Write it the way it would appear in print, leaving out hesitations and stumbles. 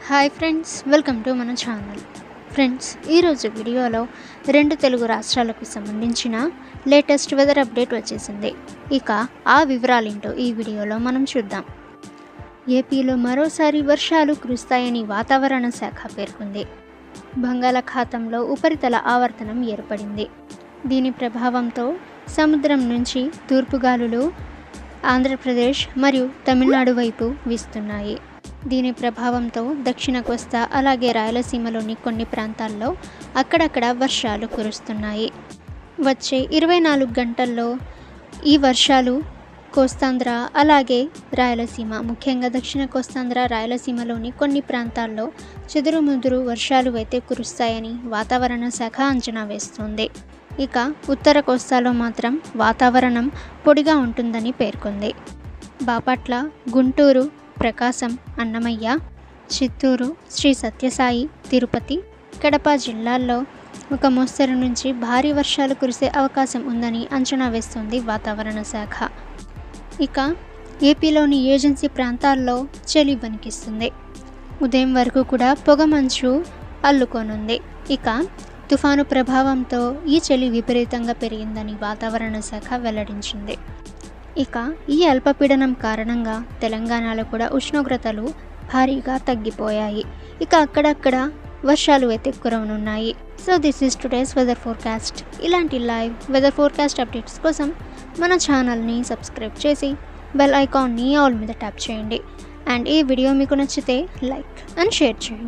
Hi friends, welcome to మన channel. Friends, ఈరోజు వీడియోలో 2 తెలుగు రాష్ట్రాలకు సంబంధించిన లేటెస్ట్ వెదర్ అప్డేట్ వచ్చేసింది. ఇక ఆ వివరాలేంటో ఈ వీడియోలో మనం చూద్దాం. ఏపీలో మరోసారి వర్షాలు కురుస్తాయని వాతావరణ శాఖ పేర్కొంది. బంగాళాఖాతంలో ఉపరితల ఆవర్తనం ఏర్పడింది. దీని ప్రభావంతో సముద్రం నుంచి తూర్పు గాలులు ఆంధ్రప్రదేశ్ మరియు తమిళనాడు వైపు వీస్తున్నాయి. దీని ప్రభావంతో దక్షిణ కోస్తా అలాగే రాయలసీమలోని కొన్ని ప్రాంతాల్లో అక్కడక్కడ వర్షాలు కురుస్తున్నాయి. వచ్చే 24 గంటల్లో ఈ వర్షాలు కోస్తాంధ్ర అలాగే రాయలసీమ, ముఖ్యంగా దక్షిణ కోస్తాంధ్ర రాయలసీమలోని కొన్ని ప్రాంతాల్లో చెదురుముదురు వర్షాలు అయితే కురుస్తాయని వాతావరణ శాఖ అంచనా వేస్తుంది. ఇక ఉత్తర కోస్తాలో మాత్రం వాతావరణం పొడిగా ఉంటుందని పేర్కొంది. బాపట్ల, గుంటూరు, ప్రకాశం, అన్నమయ్య, చిత్తూరు, శ్రీ సత్యసాయి, తిరుపతి, కడప జిల్లాల్లో ఒక మోస్తరు నుంచి భారీ వర్షాలు కురిసే అవకాశం ఉందని అంచనా వేస్తుంది వాతావరణ శాఖ. ఇక ఏపీలోని ఏజెన్సీ ప్రాంతాల్లో చలి వణికిస్తుంది. ఉదయం వరకు కూడా పొగమంచు అల్లుకోనుంది. ఇక తుఫాను ప్రభావంతో ఈ చలి విపరీతంగా పెరిగిందని వాతావరణ శాఖ వెల్లడించింది. ఇక ఈ అల్పపీడనం కారణంగా తెలంగాణలో కూడా ఉష్ణోగ్రతలు భారీగా తగ్గిపోయాయి. ఇక అక్కడక్కడ వర్షాలు అయితే కురవనున్నాయి. So this is today's weather forecast. ఇలాంటి లైవ్ వెదర్ ఫోర్కాస్ట్ అప్డేట్స్ కోసం మన ఛానల్ని సబ్స్క్రైబ్ చేసి బెల్ ఐకాన్ని ఆల్ మీద ట్యాప్ చేయండి. అండ్ ఈ వీడియో మీకు నచ్చితే లైక్ అండ్ షేర్ చేయండి.